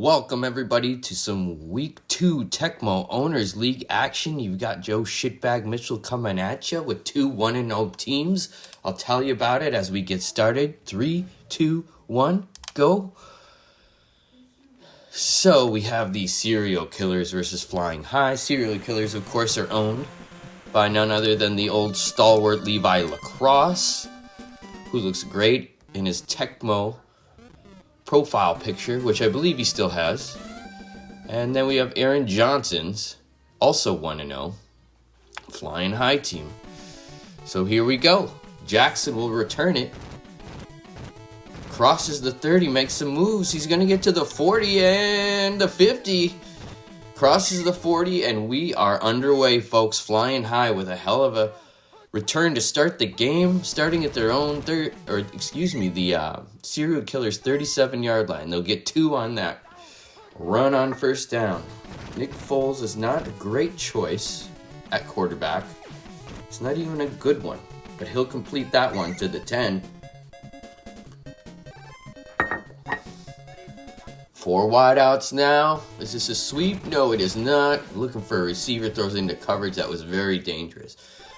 Welcome everybody to some Week 2 Tecmo Owners League action. You've got Joe Shitbag Mitchell coming at you with two 1-0 teams. I'll tell you about it as we get started. 3, 2, 1, go. So we have the Serial Killers versus Flying High. Serial Killers, of course, are owned by none other than the old stalwart Levi Lacrosse, who looks great in his Tecmo profile picture, which I believe he still has. And then we have Aaron Johnson's, also 1-0, Flying High team. So here we go. Jackson will return it. Crosses the 30, makes some moves. He's going to get to the 40 and the 50. Crosses the 40, and we are underway, folks. Flying High with a hell of a return to start the game, starting at their own the Serial Killers 37-yard line. They'll get 2 on that run on first down. Nick Foles is not a great choice at quarterback. It's not even a good one, but he'll complete that one to the 10. 4 wideouts now. Is this a sweep? No, it is not. Looking for a receiver, throws into coverage. That was very dangerous.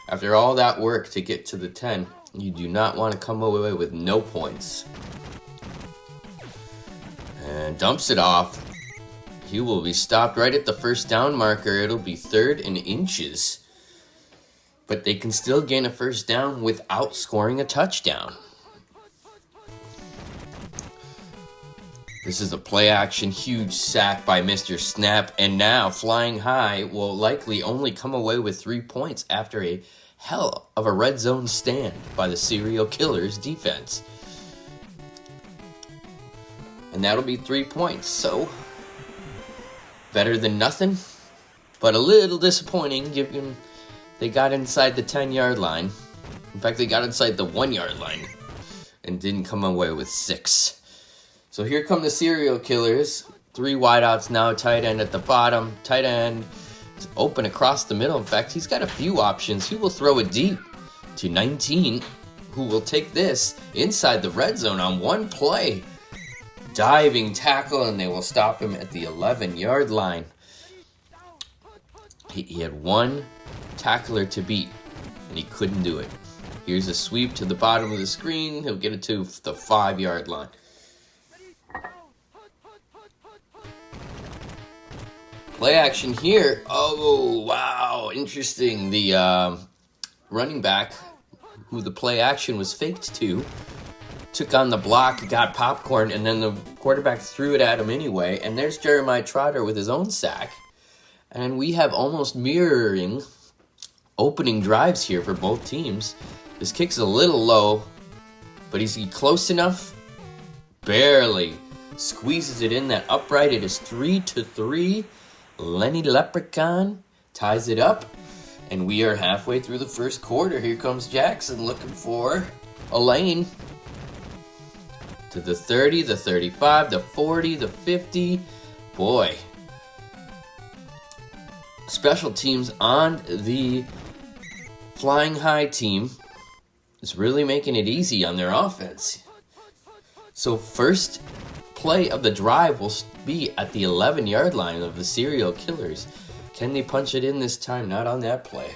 After all that work to get to the 10, you do not want to come away with no points. And dumps it off. He will be stopped right at the first down marker. It'll be 3rd and inches. But they can still gain a first down without scoring a touchdown. This is a play action, huge sack by Mr. Snap. And now Flying High will likely only come away with 3 points after a hell of a red zone stand by the Serial Killers defense. And that'll be 3 points. So, better than nothing, but a little disappointing given they got inside the 10-yard line. In fact, they got inside the 1-yard line and didn't come away with 6. So here come the Serial Killers. 3 wideouts now, tight end at the bottom. Tight end is open across the middle. In fact, he's got a few options. He will throw it deep to 19, who will take this inside the red zone on one play. Diving tackle, and they will stop him at the 11-yard line. He had one tackler to beat, and he couldn't do it. Here's a sweep to the bottom of the screen. He'll get it to the 5-yard line. Play action here. Oh, wow. Interesting. The running back, who the play action was faked to, took on the block, got popcorn, and then the quarterback threw it at him anyway. And there's Jeremiah Trotter with his own sack. And we have almost mirroring opening drives here for both teams. This kick's a little low, but is he close enough? Barely. Squeezes it in that upright. It is 3-3. Lenny Leprechaun ties it up, and we are halfway through the first quarter. Here comes Jackson looking for a lane. To the 30, the 35, the 40, the 50. Boy. Special teams on the Flying High team is really making it easy on their offense. So first play of the drive will be at the 11-yard line of the Serial Killers. Can they punch it in this time? Not on that play.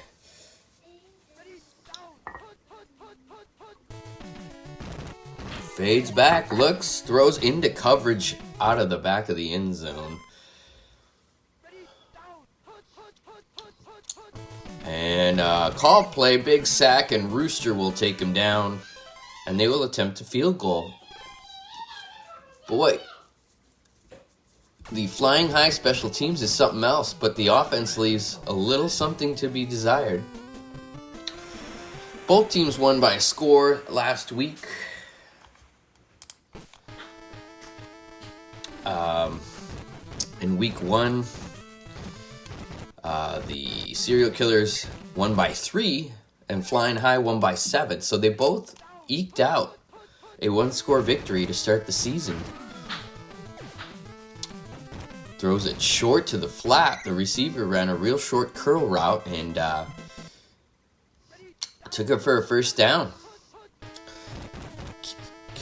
Fades back, looks, throws into coverage out of the back of the end zone. And call play, big sack, and Rooster will take him down. And they will attempt a field goal. Boy, the Flying High special teams is something else, but the offense leaves a little something to be desired. Both teams won by a score last week. In week 1, the Serial Killers won by 3, and Flying High won by 7. So they both eked out a 1-score victory to start the season. Throws it short to the flat. The receiver ran a real short curl route and took it for a first down.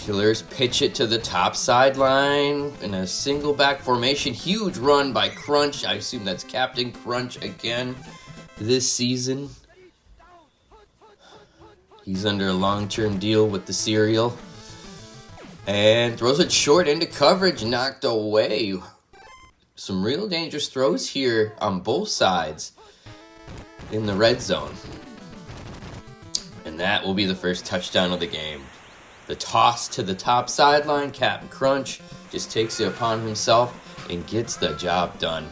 Killers pitch it to the top sideline in a single back formation. Huge run by Crunch. I assume that's Captain Crunch again this season. He's under a long-term deal with the cereal. And throws it short into coverage, knocked away. Some real dangerous throws here on both sides in the red zone. And that will be the first touchdown of the game. The toss to the top sideline, Captain Crunch just takes it upon himself and gets the job done.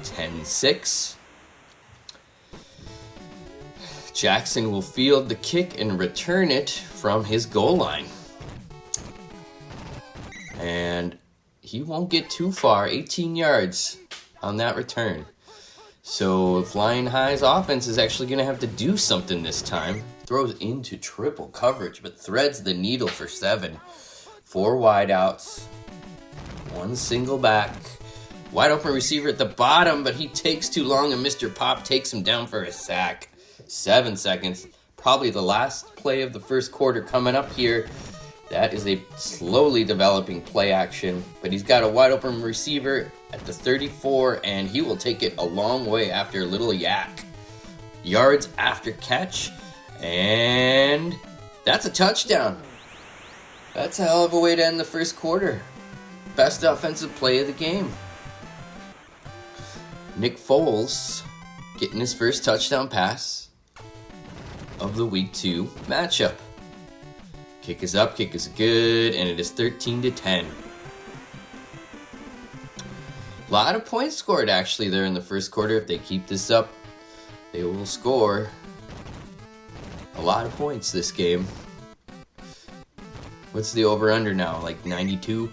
(10-6). Jackson will field the kick and return it from his goal line. And he won't get too far, 18 yards on that return. So Flying High's offense is actually going to have to do something this time. Throws into triple coverage, but threads the needle for 7. 4 wideouts, 1 single back. Wide open receiver at the bottom, but he takes too long, and Mr. Pop takes him down for a sack. 7 seconds. Probably the last play of the first quarter coming up here. That is a slowly developing play action, but he's got a wide open receiver at the 34, and he will take it a long way after a little yak. Yards after catch, and that's a touchdown. That's a hell of a way to end the first quarter. Best offensive play of the game. Nick Foles getting his first touchdown pass of the Week 2 matchup. Kick is up, kick is good, and it is 13-10. A lot of points scored actually there in the first quarter. If they keep this up, they will score a lot of points this game. What's the over-under now? Like 92?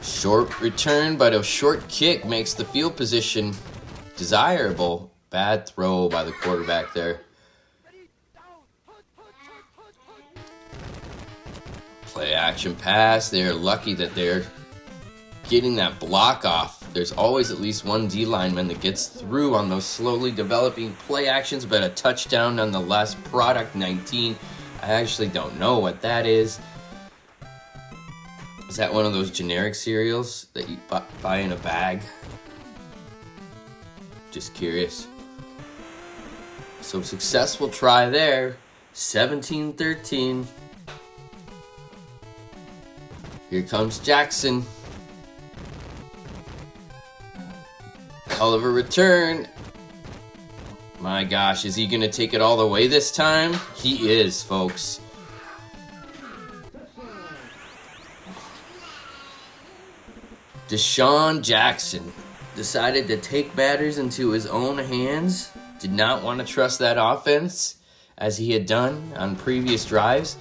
Short return, but a short kick makes the field position desirable. Bad throw by the quarterback there. Play action pass. They're lucky that they're getting that block off. There's always at least one D lineman that gets through on those slowly developing play actions, but a touchdown nonetheless. Product 19. I actually don't know what that is. Is that one of those generic cereals that you buy in a bag? Just curious. So successful try there. 17-13. Here comes Jackson. Hell of a return. My gosh, is he going to take it all the way this time? He is, folks. Deshaun Jackson decided to take matters into his own hands. Did not want to trust that offense as he had done on previous drives.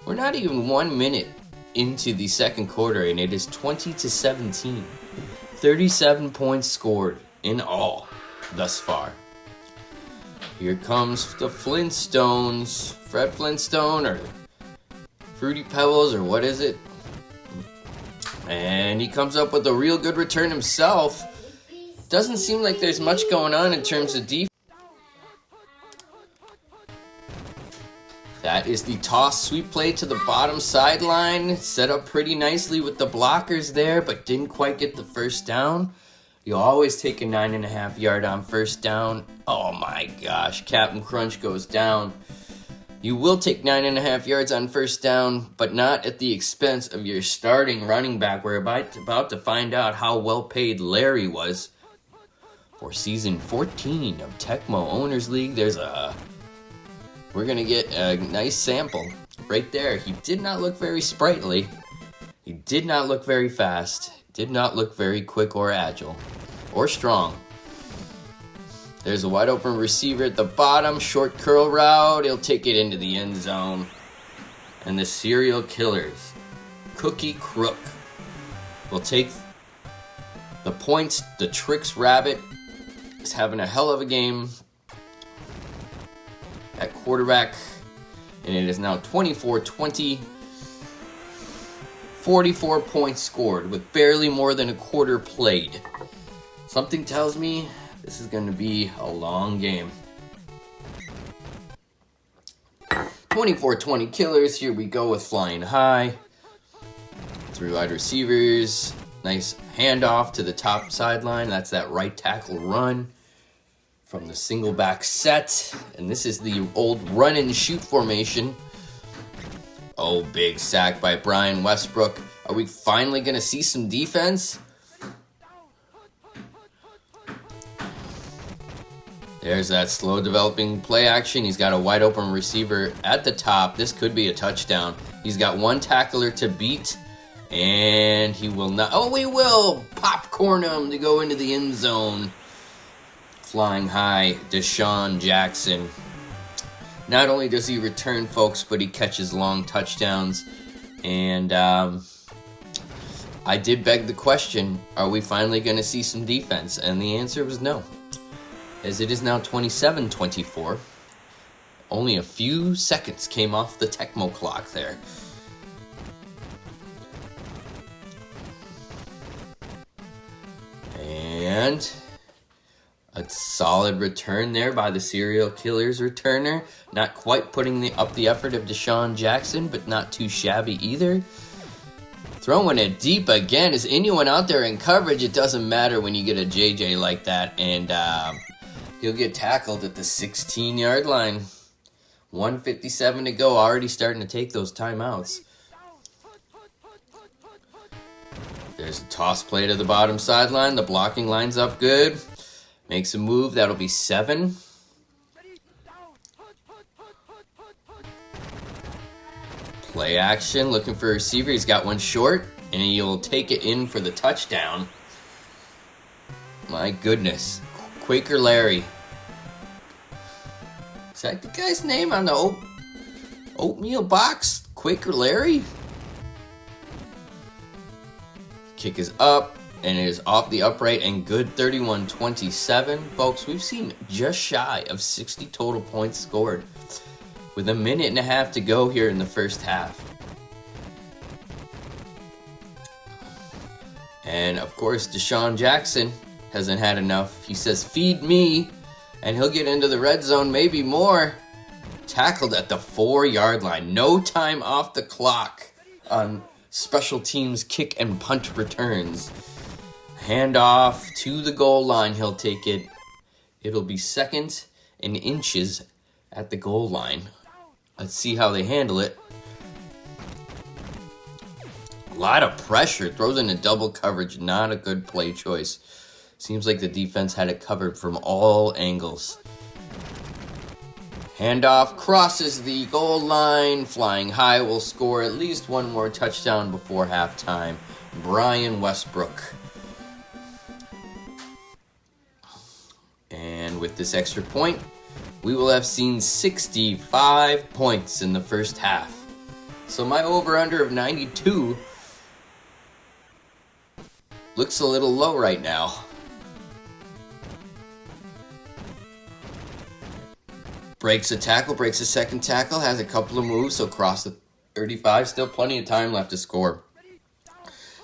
We're not even 1 minute into the second quarter, and it is 20-17. 37 points scored in all thus far. Here comes the Flintstones. Fred Flintstone or Fruity Pebbles or what is it? And he comes up with a real good return himself. Doesn't seem like there's much going on in terms of defense. That is the toss sweep play to the bottom sideline. Set up pretty nicely with the blockers there, but didn't quite get the first down. You always take a 9.5 yard on first down. Oh my gosh, Captain Crunch goes down. You will take 9.5 yards on first down, but not at the expense of your starting running back. We're about to find out how well paid Larry was for season 14 of Tecmo Owners League. We're going to get a nice sample right there. He did not look very sprightly. He did not look very fast. Did not look very quick or agile or strong. There's a wide open receiver at the bottom. Short curl route. He'll take it into the end zone. And the serial killers, Cookie Crook, will take the points. The Tricks Rabbit is having a hell of a game at quarterback. And it is now 24-20. 44 points scored with barely more than a quarter played. Something tells me this is going to be a long game. 24-20 killers. Here we go with flying high. 3 wide receivers. Nice handoff to the top sideline. That's that right tackle run from the single back set. And this is the old run and shoot formation. Oh, big sack by Brian Westbrook. Are we finally going to see some defense? There's that slow developing play action. He's got a wide open receiver at the top. This could be a touchdown. He's got one tackler to beat. And he will not. Oh, he will popcorn him to go into the end zone. Flying high, Deshaun Jackson. Not only does he return, folks, but he catches long touchdowns. And I did beg the question, are we finally going to see some defense? And the answer was no. As it is now 27-24. Only a few seconds came off the Tecmo clock there. And a solid return there by the serial killer's returner. Not quite putting up the effort of Deshaun Jackson, but not too shabby either. Throwing it deep again. Is anyone out there in coverage? It doesn't matter when you get a JJ like that. And he'll get tackled at the 16-yard line. 1:57 to go. Already starting to take those timeouts. There's a toss play to the bottom sideline. The blocking lines up good. Makes a move. That'll be 7. Play action. Looking for a receiver. He's got one short. And he'll take it in for the touchdown. My goodness. Quaker Larry. Is that the guy's name on the oatmeal box? Quaker Larry? Kick is up, and it is off the upright, and good. 31-27. Folks, we've seen just shy of 60 total points scored with a minute and a half to go here in the first half. And, of course, Deshaun Jackson hasn't had enough. He says, feed me, and he'll get into the red zone, maybe more. Tackled at the 4-yard line. No time off the clock on special teams kick and punt returns. Handoff to the goal line. He'll take it. It'll be 2nd and inches at the goal line. Let's see how they handle it. A lot of pressure. Throws into double coverage. Not a good play choice. Seems like the defense had it covered from all angles. Handoff crosses the goal line. Flying high will score at least one more touchdown before halftime. Brian Westbrook. And with this extra point, we will have seen 65 points in the first half. So my over-under of 92 looks a little low right now. Breaks a tackle, breaks a second tackle, has a couple of moves, so cross the 35. Still plenty of time left to score.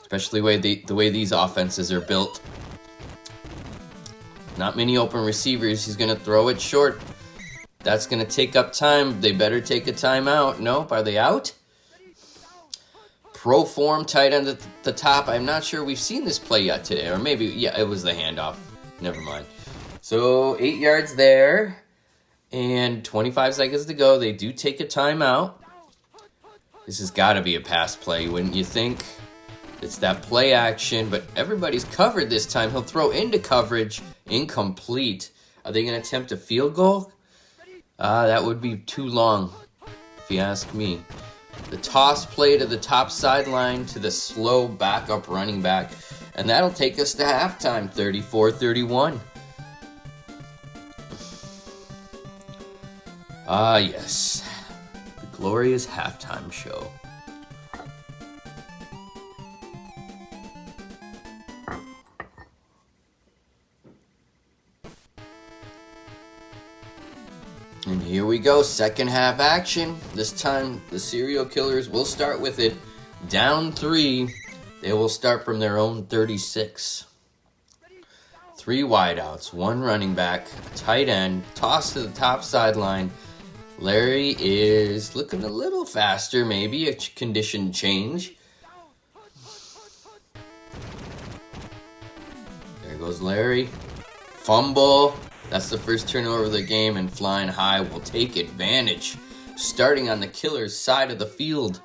Especially the way these offenses are built. Not many open receivers. He's going to throw it short. That's going to take up time. They better take a timeout. Nope, are they out? Pro form tight end at the top. I'm not sure we've seen this play yet today. Or maybe, yeah, it was the handoff. Never mind. So 8 yards there. And 25 seconds to go. They do take a timeout. This has got to be a pass play, wouldn't you think? It's that play action, but everybody's covered this time. He'll throw into coverage. Incomplete. Are they going to attempt a field goal? That would be too long, if you ask me. The toss play to the top sideline to the slow backup running back. And that'll take us to halftime, 34-31. Ah, yes. The glorious halftime show. Here we go, second half action. This time the serial killers will start with it Down 3. They will start from their own 36. 3 wideouts, 1 running back, a tight end, toss to the top sideline. Larry is looking a little faster, maybe a condition change. There goes Larry. Fumble. That's the first turnover of the game, and Flying High will take advantage. Starting on the Killers' side of the field.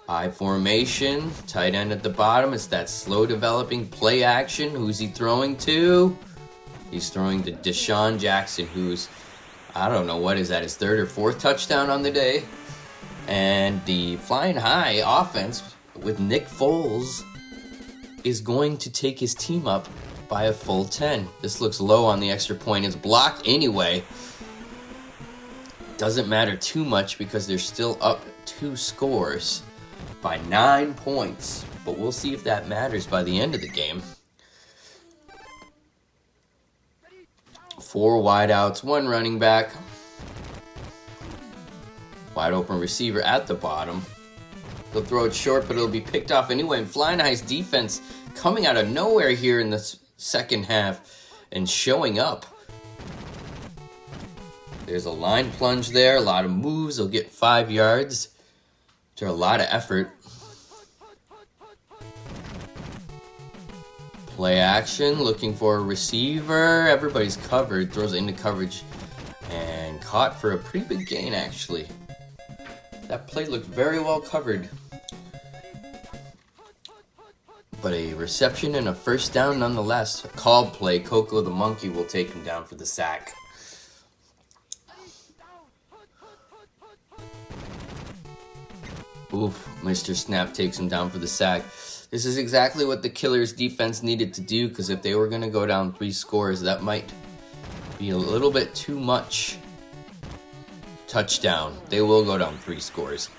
I formation, tight end at the bottom. It's that slow developing play action. Who's he throwing to? He's throwing to Deshaun Jackson, who's, I don't know, what is that, his 3rd or 4th touchdown on the day? And the Flying High offense with Nick Foles is going to take his team up by a full 10. This looks low on the extra point. It's blocked anyway. Doesn't matter too much because they're still up 2 scores by 9 points. But we'll see if that matters by the end of the game. 4 wideouts, 1 running back. Wide open receiver at the bottom. He'll throw it short, but it'll be picked off anyway. And Flying High's defense coming out of nowhere here in the second half and showing up. There's a line plunge there, a lot of moves. He'll get 5 yards after a lot of effort. Play action, looking for a receiver. Everybody's covered, throws it into coverage and caught for a pretty big gain, actually. That play looked very well covered. But a reception and a first down nonetheless. A called play. Coco the Monkey will take him down for the sack. Oof, Mr. Snap takes him down for the sack. This is exactly what the Killers defense needed to do, because if they were going to go down 3 scores, that might be a little bit too much. Touchdown. They will go down 3 scores.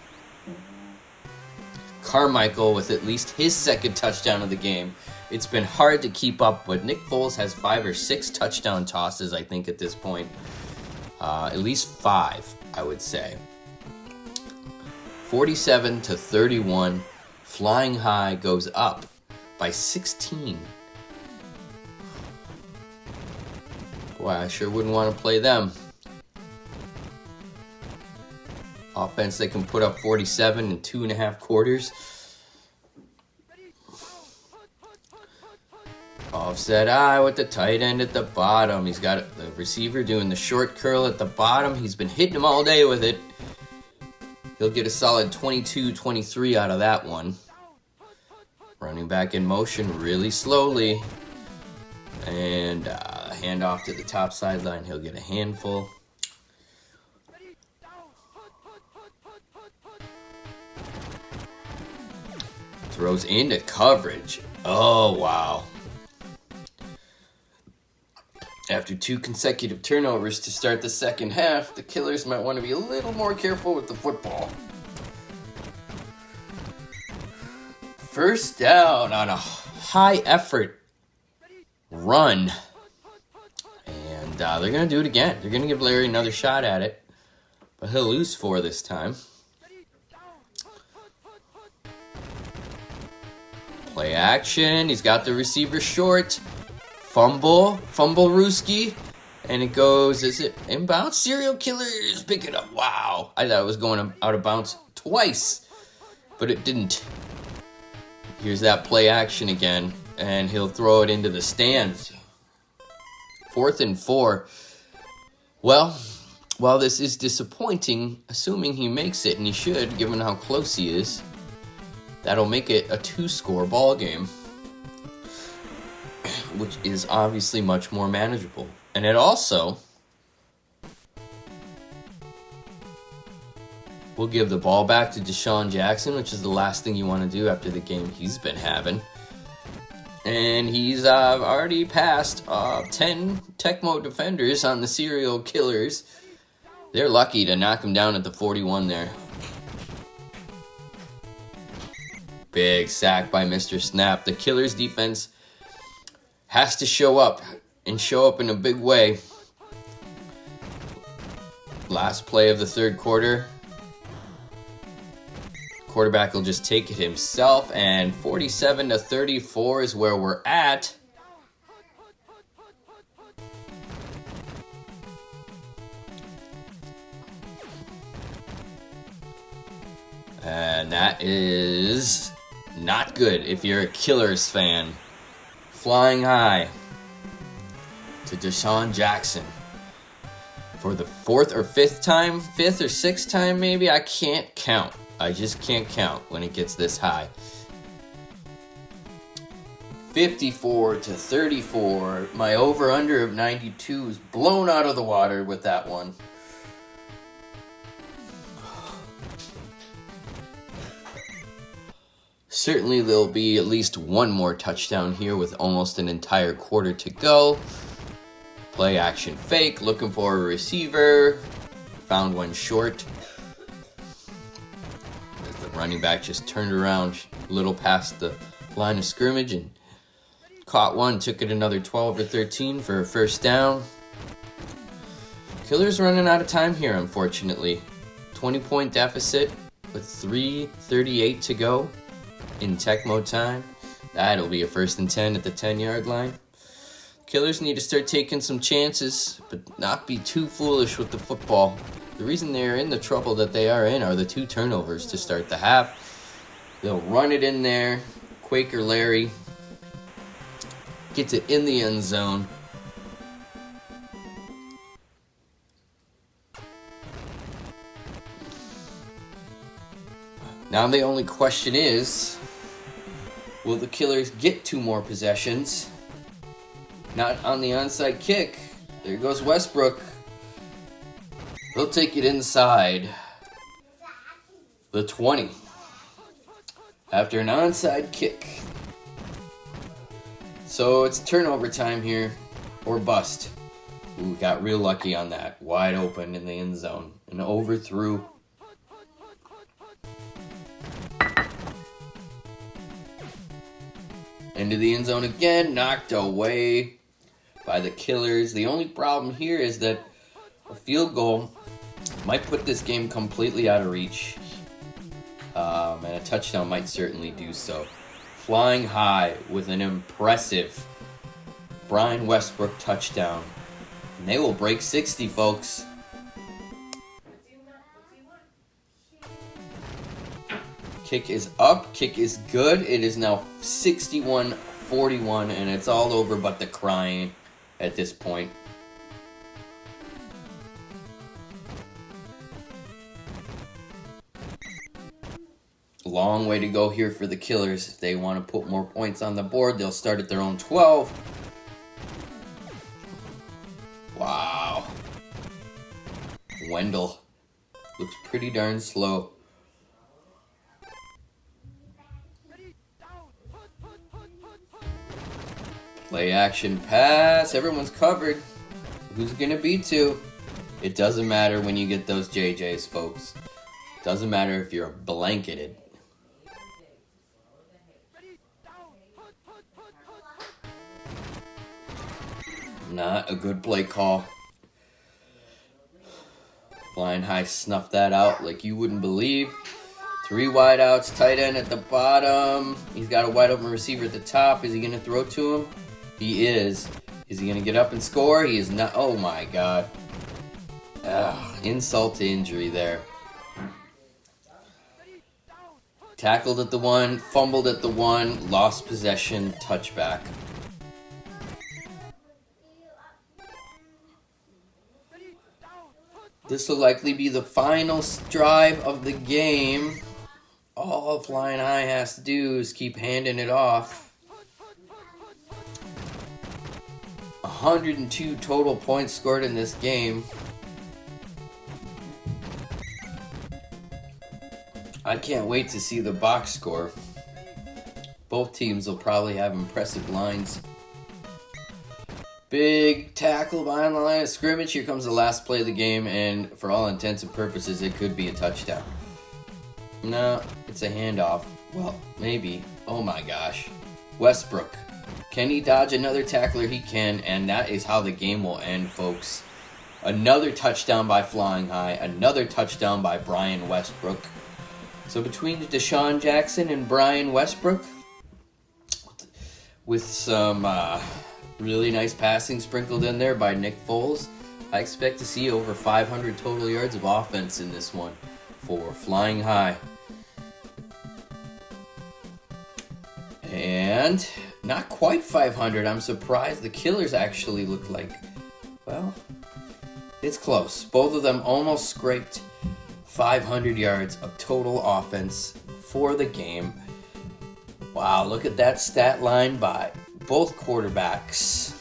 Carmichael with at least his 2nd touchdown of the game. It's been hard to keep up, but Nick Foles has 5 or 6 touchdown tosses, I think, at this point. At least 5, I would say. 47-31. Flying High goes up by 16. Boy, I sure wouldn't want to play them. Offense, they can put up 47 in 2.5 quarters. Offset eye with the tight end at the bottom. He's got the receiver doing the short curl at the bottom. He's been hitting him all day with it. He'll get a solid 22-23 out of that one. Running back in motion really slowly. And hand off to the top sideline. He'll get a handful. Throws into coverage. Oh, wow. After 2 consecutive turnovers to start the second half, the Killers might want to be a little more careful with the football. First down on a high effort run. And they're going to do it again. They're going to give Larry another shot at it. But he'll lose 4 this time. Play action. He's got the receiver short. Fumble Rooski, and it goes, is it inbounds? Serial Killers pick it up. Wow. I thought it was going out of bounds twice, but it didn't. Here's that play action again, and he'll throw it into the stands. 4th and 4. Well, while this is disappointing, assuming he makes it, and he should, given how close he is, that'll make it a 2-score ball game, which is obviously much more manageable. And it also will give the ball back to Deshaun Jackson, which is the last thing you want to do after the game he's been having. And he's already passed 10 Tecmo defenders on the Serial Killers. They're lucky to knock him down at the 41 there. Big sack by Mr. Snap. The Killers defense has to show up and show up in a big way. Last play of the third quarter. Quarterback will just take it himself, and 47-34 is where we're at. And that is not good if you're a Killers fan. Flying high to Deshaun Jackson for the fifth or sixth time maybe. I can't count. I just can't count when it gets this high. 54-34. My over-under of 92 is blown out of the water with that one. Certainly there'll be at least one more touchdown here with almost an entire quarter to go. Play action fake, looking for a receiver. Found one short. The running back just turned around a little past the line of scrimmage and caught one. Took it another 12 or 13 for a first down. Killers running out of time here, unfortunately. 20-point deficit with 3:38 to go. In Tecmo time. That'll be a 1st and 10 at the 10-yard line. Killers need to start taking some chances, but not be too foolish with the football. The reason they're in the trouble that they are in are the 2 turnovers to start the half. They'll run it in there. Quaker Larry gets it in the end zone. Now the only question is, will the Killers get 2 more possessions? Not on the onside kick. There goes Westbrook. They'll take it inside the 20 after an onside kick. So it's turnover time here, or bust. Ooh, got real lucky on that. Wide open in the end zone. And overthrew. Into the end zone again, knocked away by the Killers. The only problem here is that a field goal might put this game completely out of reach. And a touchdown might certainly do so. Flying high with an impressive Brian Westbrook touchdown. And they will break 60, folks. Kick is up. Kick is good. It is now 61-41, and it's all over but the crying at this point. Long way to go here for the Killers. If they want to put more points on the board, they'll start at their own 12. Wow. Wendell looks pretty darn slow. Play action pass. Everyone's covered. Who's it gonna be to? It doesn't matter when you get those JJs, folks. Doesn't matter if you're blanketed. Not a good play call. Flying high snuffed that out like you wouldn't believe. 3 wideouts, tight end at the bottom. He's got a wide open receiver at the top. Is he going to throw to him? He is. Is he going to get up and score? He is not. Oh my God. Insult to injury there. Tackled at the 1, fumbled at the 1, lost possession, touchback. This will likely be the final drive of the game. All Flying High has to do is keep handing it off. 102 total points scored in this game. I can't wait to see the box score. Both teams will probably have impressive lines. Big tackle behind the line of scrimmage. Here comes the last play of the game, and for all intents and purposes, it could be a touchdown. No, it's a handoff. Well, maybe. Oh my gosh. Westbrook. Can he dodge another tackler? He can, and that is how the game will end, folks. Another touchdown by Flying High. Another touchdown by Brian Westbrook. So between Deshaun Jackson and Brian Westbrook, with some really nice passing sprinkled in there by Nick Foles, I expect to see over 500 total yards of offense in this one for Flying High. And not quite 500. I'm surprised the Killers actually look like, well, it's close. Both of them almost scraped 500 yards of total offense for the game. Wow, look at that stat line by both quarterbacks.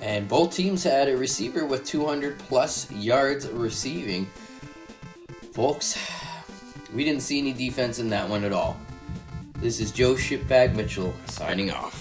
And both teams had a receiver with 200 plus yards receiving. Folks, we didn't see any defense in that one at all. This is Joe Shitbag Mitchell signing off.